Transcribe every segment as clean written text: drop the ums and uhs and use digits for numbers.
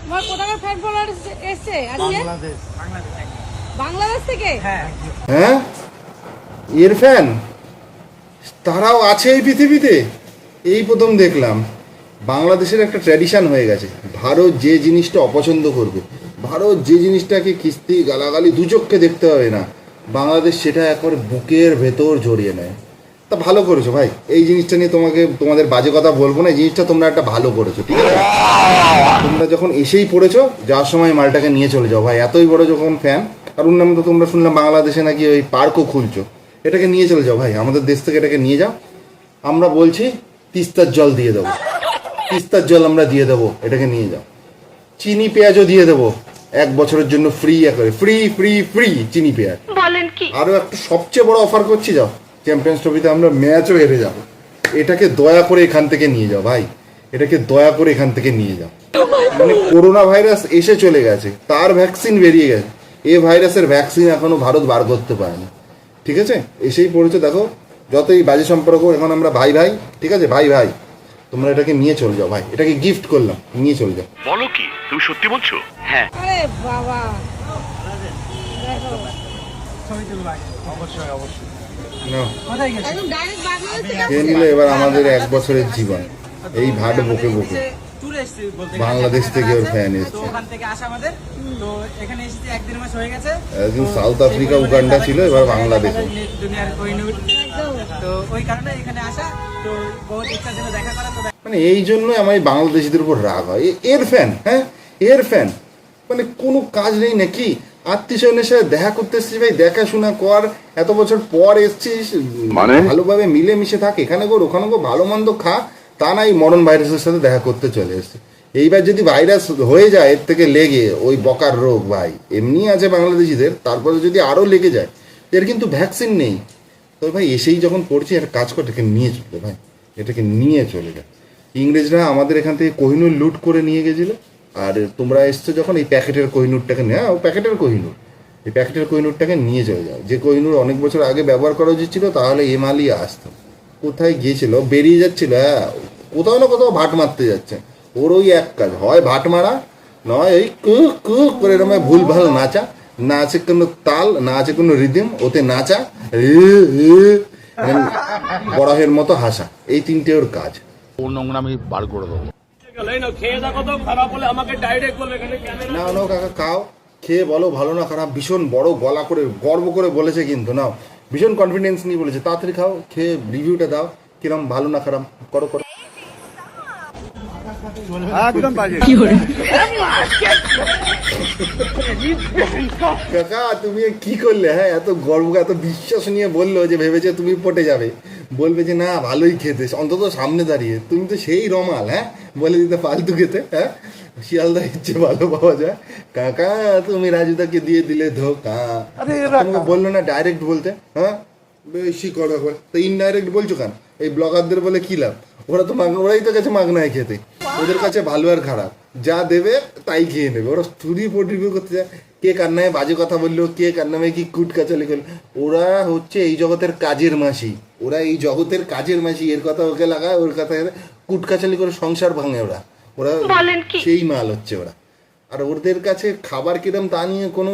তোমার কোথাকার fan follower এসছে আজকে? বাংলাদেশ থেকে? হ্যাঁ, এর ফ্যান তারাও আছে এই পৃথিবীতে। এই প্রথম দেখলাম। বাংলাদেশের একটা ট্র্যাডিশন হয়ে গেছে, ভারত যে জিনিসটা অপছন্দ করবে, ভারত যে জিনিসটাকে কিস্তি গালাগালি দু চোখে দেখতে হবে না, বাংলাদেশ সেটা একবারে বুকের ভেতর জড়িয়ে নেয়। তা ভালো করেছো ভাই, এই জিনিসটা নিয়ে তোমাদের বাজে কথা বলবো না। এই জিনিসটা তোমরা একটা ভালো করেছো, ঠিক আছে? তোমরা যখন এসেই পড়েছো, যাওয়ার সময় মালটাকে নিয়ে চলে যাও ভাই। এতই বড় যখন ফ্যান, আর ওর নাম তো তোমরা শুনলাম বাংলাদেশে নাকি ওই পার্কও খুলছো, এটাকে নিয়ে চলে যাও ভাই, আমাদের দেশ থেকে এটাকে নিয়ে যাও। আমরা বলছি তিস্তার জল দিয়ে দেবো, তিস্তার জল আমরা দিয়ে দেবো, এটাকে নিয়ে যাও। চিনি পেঁয়াজও দিয়ে দেবো 1 বছরের জন্য ফ্রি, করে ফ্রি ফ্রি ফ্রি চিনি পেঁয়াজ। আরও একটা সবচেয়ে বড় অফার করছি, যাও চ্যাম্পিয়ন্স ট্রফিতে আমরা ম্যাচও হেরে যাবো। এটাকে দয়া করে এখান থেকে নিয়ে যাও ভাই, এটাকে দয়া করে এখান থেকে নিয়ে যাও। মানে করোনা ভাইরাস এসে চলে গেছে, তার ভ্যাকসিন বেরিয়ে গেছে, এ ভাইরাসের ভ্যাকসিন এখনো ভারত বার করতে পারেনি, ঠিক আছে? এসেই পড়েছে, দেখো যতই বাজে সম্পর্ক, এখন আমরা ভাই ভাই, ঠিক আছে? ভাই ভাই, তোমরা এটাকে নিয়ে চলে যাও ভাই, এটাকে গিফট করলাম, নিয়ে চলে যাও। বলো কি, তুমি সত্যি বলছো? হ্যাঁ। আরে বাবা, দেখো না, একদম ডাইরেক্ট বাংলাদেশ থেকে খেয়ে নিলে এবার আমাদের 1 বছরের জীবন এই ভাট বকে বকে। বাংলাদেশ থেকে ওর ফ্যান এসছে, ওখান থেকে আসা আমাদের, তো এখানে এসেছি 1-1.5 মাস হয়ে গেছে। একদিন সাউথ আফ্রিকা উগান্ডা ছিল, এবার বাংলাদেশ। দুনিয়ার কোহিনূর, তো ওই কারণে এখানে আসা, তো বহুত ইচ্ছা ছিল দেখা করা। তো মানে এই জন্য আমার বাংলাদেশিদের উপর রাগ হয়, এর ফ্যান, হ্যাঁ এর ফ্যান। মানে কোনো কাজ নেই নাকি? আত্মীয়স্বজনের সাথে দেখা করতে এসছিস ভাই, দেখাশোনা কর। এত বছর পর এসছিস, মানে ভালোভাবে মিলেমিশে থাক, এখানে কর ওখানে কর, ভালো মন্দ খা। তা নাই মরণ ভাইরাসের সাথে দেখা করতে চলে এসছে। এইবার যদি ভাইরাস হয়ে যায় এর থেকে লেগে, ওই বকার রোগ ভাই এমনি আছে বাংলাদেশিদের, তারপরে যদি আরও লেগে যায়, এর কিন্তু ভ্যাকসিন নেই। তো ভাই এসেই যখন পড়ছি, একটা কাজ কর, এটাকে নিয়ে চলে ভাই, এটাকে নিয়ে চলে যায়। ইংরেজরা আমাদের এখান থেকে কোহিনূর লুট করে নিয়ে গেছিলো, আর তোমরা এসছো যখন এই প্যাকেটের কোহিনূরটাকে নিয়ে, ও প্যাকেটের কোহিনূর, এই প্যাকেটের কোহিনূরটাকে নিয়ে চলে যাও। যে কোহিনূর অনেক বছর আগে ব্যবহার করা উচিত ছিল, তাহলে এমালি আসতো। কোথায় গিয়েছিল, বেরিয়ে যাচ্ছিল, হ্যাঁ কোথাও না কোথাও ভাট মারতে যাচ্ছে। ওর ওই এক কাজ, হয় ভাট মারা, নয় ওই কু কু করে এরকম ভুল ভাল নাচা, না আছে কোনো তাল, না আছে কোনো রিদিম, ওতে নাচা, বরাহের মতো হাসা, এই 3টে ওর কাজ। ওর নোংরা আমি বার করে দেবো। নাও নাও কাকা খাও, খেয়ে বলো ভালো না খারাপ। ভীষণ বড় গলা করে গর্ব করে বলেছে কিন্তু, নাও ভীষণ কনফিডেন্স নিয়ে বলেছে। তাড়াতাড়ি খাও, খেয়ে রিভিউটা দাও, কিরম ভালো না খারাপ, করো করো। একদম বাজে। কাকা তুমি কি করলে? হ্যাঁ এত গর্ব, এত বিশ্বাস নিয়ে বললো যে ভেবেছে তুমি পটে যাবে, বলবে যে না ভালোই খেতে, অন্তত সামনে দাঁড়িয়ে। তুমি তো সেই রমাল, হ্যাঁ বলে দিতে ফালতু খেতে, হ্যাঁ শিয়ালদা ইচ্ছে ভালো পাওয়া যায়। কাকা তুমি রাজুদাকে দিয়ে দিলে ধোকা। তোমাকে বললো না ডাইরেক্ট বলতে? হ্যাঁ বেশি কথা বলে তো ইনডাইরেক্ট বলছো কেন? এই ব্লগারদের বলে কি লাভ? ওরা তো ওরাই তো কাছে মাগনায় খেতে, ওদের কাছে ভালো আর খারাপ যা দেবে তাই খেয়ে নেবে। ওরা স্টুডি রিভিউ করতে যায়, কে কার নামে বাজে কথা বললো, কে কার নামে কি কুটকাচালি করলো। ওরা হচ্ছে এই জগতের কাজের মাসি, ওরা এই জগতের কাজের মাসি। এর কথা ওকে লাগায়, ওর কথা কুটকাচালি করে সংসার ভাঙে ওরা। ওরা সেই মাল হচ্ছে ওরা। আর ওদের কাছে খাবার কিরম তা নিয়ে কোনো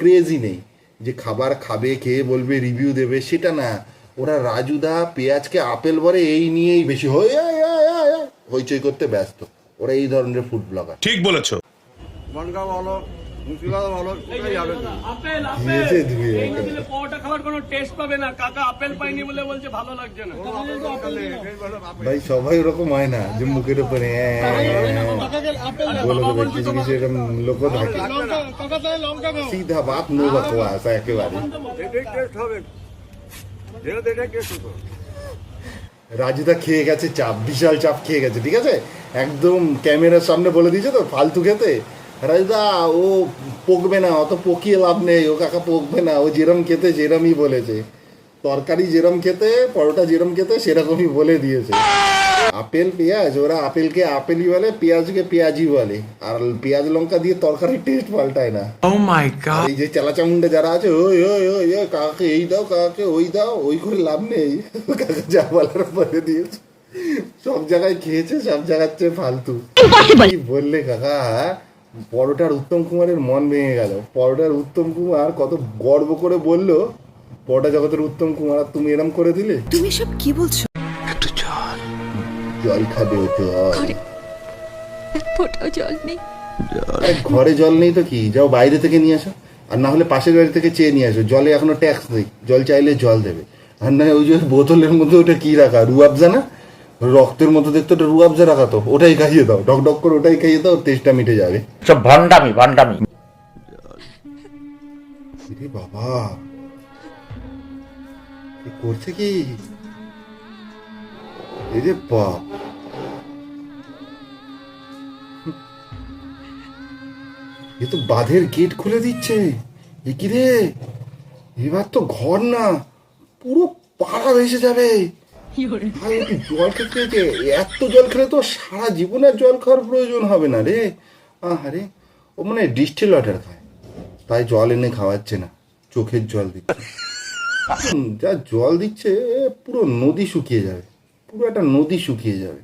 ক্রেজই নেই, যে খাবার খাবে, খেয়ে বলবে, রিভিউ দেবে, সেটা না। ওরা রাজুদা পেঁয়াজকে আপেল বলে, এই নিয়েই বেশি হইচই করতে ব্যস্ত। ওরা এই ধরনের ফুড ব্লগার। ঠিক বলেছো। বনগাঁ বলো, মুর্শিদাবাদ বলো, কোথায় যাবে? ভাই সবাই ওরকম হয় না যে মুখের উপরে বলে দেবে, কিছু কিছু এরকম লোক থাকে। সিধা বাপ নো বকওয়াস একেবারে। রাজুদা খেয়ে গেছে চাপ, বিশাল চাপ খেয়ে গেছে, ঠিক আছে? একদম ক্যামেরার সামনে বলে দিয়েছে তো ফালতু খেতে। রাজুদা ও পকবে না, অত পকিয়ে লাভ নেই, ও কাকা পকবে না, ও যেরম খেতে যেরমই বলেছে। তরকারি যেরম খেতে, পরোটা যেরম খেতে সেরকমই বলে দিয়েছে। আপেল পেঁয়াজ, ওরা আপেলকে আপেলই বলে, পেঁয়াজকে পেঁয়াজই বলে। আর পেঁয়াজ লঙ্কা দিয়ে তরকারির টেস্ট পাল্টায় না। এই যে চালাচামুন্ডা যারা আছে, ওই ওই ওই কাকে এই দাও, কাকে ওই দাও, ওই করে লাভ নেই। কাকা যা বলার বলে দিয়েছে, সব জায়গায় খেয়েছে, সব জায়গার চেয়ে ফালতু। কি বললে কাকা? পরোটার উত্তম কুমারের মন ভেঙে গেল। পরোটার উত্তম কুমার কত গর্ব করে বললো পরোটা জগতের উত্তম কুমার, আর তুমি এরম করে দিলে। তুমি সব কি বলছো? জল খাবে ও জল। এক ফোঁটাও জল নেই। আরে ঘরে জল নেই তো কি, যাও বাইরে থেকে নিয়ে আসো, আর না হলে পাশের বাড়ি থেকে চেয়ে নিয়ে আসো। জলে এখনো ট্যাক্স নেই, জল চাইলে জল দেবে। আর না ওই যে বোতলের মধ্যে ওটা কি রাখা, রুয়াবজা না, রক্তের মতো দেখতে ওটা রুয়াবজা রাখা, তো ওটাই খাইয়ে দাও, ডক ডক করে ওটাই খাইয়ে দাও, তেষ্টা মিটে যাবে। সব ভণ্ডামি ভণ্ডামি। আরে বাবা এ করছে কি, এই যে বাপ, এ তো বাঁধের গেট খুলে দিচ্ছে। এ কি রে, এবার তো ঘর না, পুরো পাড়া ভেসে যাবে। ভাই একটু জল খেতে খেতে, এত জল খেলে তো সারা জীবন আর জল খাওয়ার প্রয়োজন হবে না রে। আরে ও মানে ডিস্টিল ওয়াটার খায়, তাই জল এনে খাওয়াচ্ছে না, চোখের জল দিচ্ছে। যা জল দিচ্ছে পুরো নদী শুকিয়ে যাবে, পুরো একটা নদী শুকিয়ে যাবে।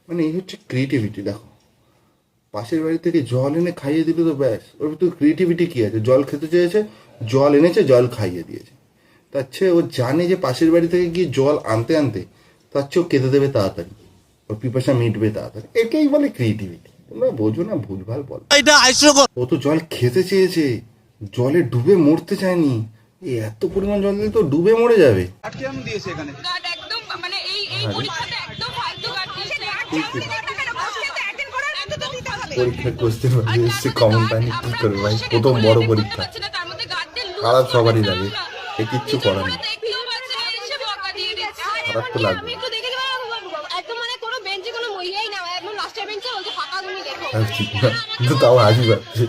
মানে এই হচ্ছে ক্রিয়েটিভিটি। দেখো পাশের বাড়ি থেকে জল এনে খাইয়ে দিল তো ব্যাস, ওর ভিতরে ক্রিয়েটিভিটি কী আছে? জল খেতে চেয়েছে, জল এনেছে, জল খাইয়ে দিয়েছে। তার চেয়ে ও জানে যে পাশের বাড়ি থেকে গিয়ে জল আনতে আনতে তার চেয়ে ও কেঁদে দেবে তাড়াতাড়ি, ওর পিপাসা মিটবে তাড়াতাড়ি। এটাই বলে ক্রিয়েটিভিটি। তোমরা বোঝো না, ভুলভাল বলো। ও তো জল খেতে চেয়েছে, জলে ডুবে মরতে চায়নি। এই এত পরিমাণ জল দিলে তো ডুবে মরে যাবে। গার্ড একদম মানে এই পরীক্ষাতে একদম ফালতু গার্ড পরীক্ষার কোশ্চেন এসছে কমন পাইনি, কি করবে ভাই? প্রথম বড় পরীক্ষা, খারাপ সবারই লাগে, এ কিচ্ছু করার নেই, খারাপ তো লাগবে। কিন্তু তাও হাসি পাচ্ছে।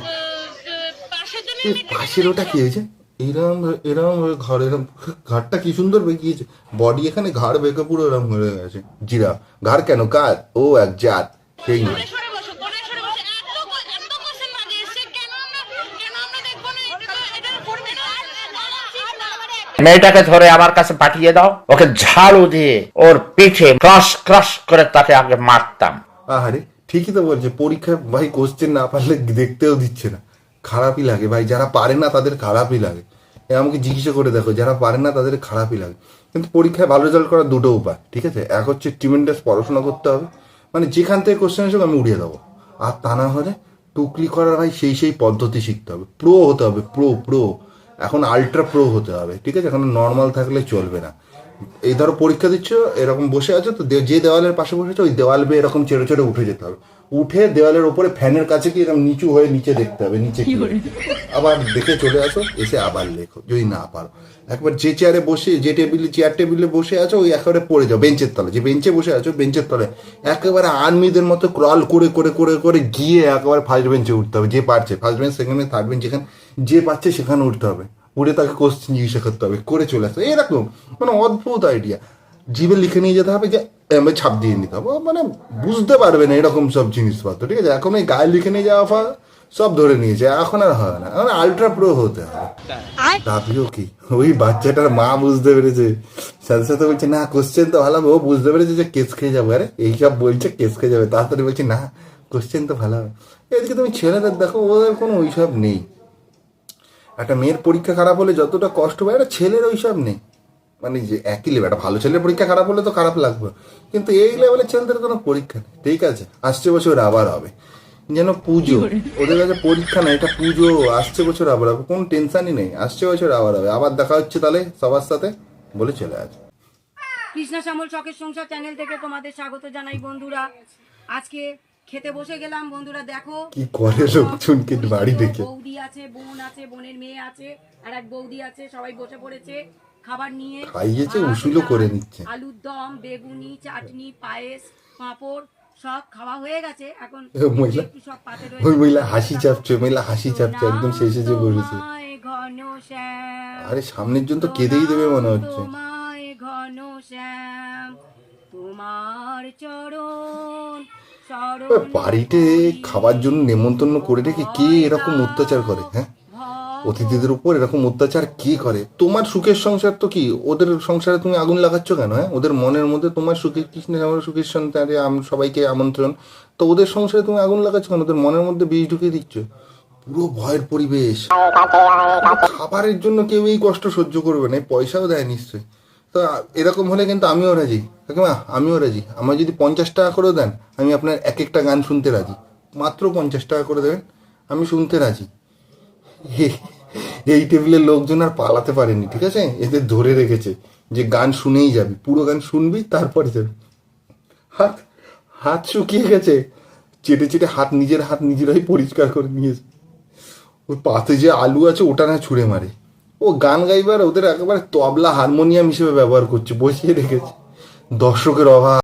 পাশের ওটা কি হয়েছে? এরম এরম ঘর, এরম ঘাটটা কি সুন্দর বেঁকিয়েছে, বডি এখানে ঘাড় বেঁকে পুরো এরম হয়ে গেছে। জিরা ঘাড় কেন, কার? ও এক জাত, সেই না। মেয়েটাকে ধরে আমার কাছে পাঠিয়ে দাও, ওকে ঝাড়ু দিয়ে ওর পিঠে ক্রাশ ক্রাশ করে তাকে আগে মারতাম। আরে ঠিকই তো বলছে, পরীক্ষায় ভাই কোশ্চেন না পারলে দেখতেও দিচ্ছে না, খারাপই লাগে ভাই। যারা পারে না তাদের খারাপই লাগে। আমাকে জিজ্ঞাসা করে দেখো, যারা পারে না তাদের খারাপই লাগে। কিন্তু পরীক্ষায় ভালো রেজাল্ট করার দুটো উপায়, ঠিক আছে? এক হচ্ছে ট্রিমেন্ডাস পড়াশোনা করতে হবে, মানে যেখান থেকে কোশ্চেন আসুক আমি উড়িয়ে দেবো। আর তা না হলে টুকলি করার ভাই সেই পদ্ধতি শিখতে হবে, প্রো হতে হবে, প্রো। এখন আলট্রা প্রো হতে হবে, ঠিক আছে? এখন নর্মাল থাকলে চলবে না। এই ধরো পরীক্ষা দিচ্ছ, এরকম বসে আছো তো, যে দেওয়ালের পাশে বসেছো ওই দেওয়াল বেয়ে এরকম চেড়ে চেড়ে উঠে যেতে হবে, উঠে দেওয়ালের ওপরে ফ্যানের কাছে কি এরকম নিচু হয়ে নিচে দেখতে হবে, নিচে কি, আবার দেখে চলে আসো, এসে আবার লেখো যদি না পারো। একবার যে চেয়ারে বসে, যে চেয়ার টেবিলে বসে আছো ওই একেবারে পড়ে যাও বেঞ্চের তলে, যে বেঞ্চে বসে আছো বেঞ্চের তলে একেবারে আর্মিদের মতো ক্রল করে করে করে করে গিয়ে একেবারে ফার্স্ট বেঞ্চে উঠতে হবে। যে পারছে first bench, second bench, third bench, যেখানে যে পাচ্ছে সেখানে উঠতে হবে, উঠে তাকে কোশ্চেন জিজ্ঞাসা করতে হবে, করে চলে আসতে। এরকম মানে অদ্ভুত আইডিয়া। জিভে লিখে নিয়ে যেতে হবে, যে ছাপ দিয়ে নিতে হবে, মানে বুঝতে পারবে না এরকম সব জিনিসপত্র, ঠিক আছে? এখন ওই গায়ে লিখে নিয়ে যাওয়া সব ধরে নিয়েছে, এখন আর হয় না, এখন আলট্রা প্রো হতে হবে। দাবিও কি, ওই বাচ্চাটার মা বুঝতে পেরেছে, সাথে সাথে বলছে না কোশ্চেন তো ভালো হবে। ও বুঝতে পেরেছে যে কেস খেয়ে যাবে, আরে এইসব বলছে কেস খেয়ে যাবে, তাড়াতাড়ি বলছে না কোশ্চেন তো ভালো হবে। এদিকে তুমি ছেলেদের দেখো, ওদের কোনো ওইসব নেই। একটা মেয়ের পরীক্ষা খারাপ হলে যতটা কষ্ট পায়, একটা ছেলের ওইসব নেই। মানে যে একই লেভেল, একটা ভালো ছেলের পরীক্ষা খারাপ হলে তো খারাপ লাগবে, কিন্তু এই লেভেলের ছেলেদের কোনো পরীক্ষা নেই, ঠিক আছে? আসছে বছর আবার হবে, যেন পুজো, ওদের কাছে পরীক্ষা না, এটা পুজো। আসছে বছর আবার হবে, কোনো টেনশনই নেই, আসছে বছর আবার হবে। আবার দেখা হচ্ছে তাহলে সবার সাথে, বলে চলে আসে। কৃষ্ণা শ্যামল শখের সংসার চ্যানেল থেকে তোমাদের স্বাগত জানাই বন্ধুরা। আজকে খেতে বসে গেলাম বন্ধুরা, দেখো কি করে লোকজনকে বাড়ি দেখে। বৌদি আছে, বোন আছে, বোনের মেয়ে আছে, আর এক বৌদি আছে, সবাই বসে পড়েছে খাবার নিয়ে। খাইয়েছে, উসুলও করে নিচ্ছে। আলুর দম, বেগুনি, চাটনি, পায়েস, পাঁপড় সব খাওয়া হয়ে গেছে। এখন মহিলা, সব পাতে ওই মহিলা হাসি চাপছে, মহিলা হাসি চাপছে, একদম শেষে যে বসেছে। ঘন শ্যাম, আরে সামনের জন তো কেঁদেই দেবে মনে হচ্ছে। তোমায় ঘন শ্যাম, তোমার চরণ বাড়িতে খাবার জন্য নেমন্তন্ন করে রেখে কে এরকম অত্যাচার করে? হ্যাঁ, অতিথিদের উপর এরকম অত্যাচার কে করে? তোমার সুখের সংসার তো কি, ওদের সংসারে তুমি আগুন লাগাচ্ছ কেন? হ্যাঁ, ওদের মনের মধ্যে তোমার সুখের কৃষ্ণের আমার সুখের সন্তানে সবাইকে আমন্ত্রণ, তো ওদের সংসারে তুমি আগুন লাগাচ্ছ কেন? ওদের মনের মধ্যে বীজ ঢুকিয়ে দিচ্ছ। পুরো ভয়ের পরিবেশ। খাবারের জন্য কেউ এই কষ্ট সহ্য করবে না, এই পয়সাও দেয় নিশ্চয়ই। তো এরকম হলে কিন্তু আমিও রাজি কাকিমা, আমিও রাজি। আমার যদি 50 টাকা করে দেন, আমি আপনার এক একটা গান শুনতে রাজি। মাত্র 50 টাকা করে দেবেন, আমি শুনতে রাজি। এই টেবিলের লোকজন আর পালাতে পারেনি, ঠিক আছে? এদের ধরে রেখেছে যে গান শুনেই যাবি, পুরো গান শুনবি তারপরে যাবি। হাত হাত শুকিয়ে গেছে, চেটে চেটে নিজের হাত নিজেরাই পরিষ্কার করে নিয়েছে। ওই পাতে যে আলু আছে ওটা না ছুঁড়ে মারে। ও গান গাইবার ওদের একেবারে তবলা হারমোনিয়াম হিসেবে ব্যবহার করছে, বসিয়ে রেখেছে। দর্শকের অভাব।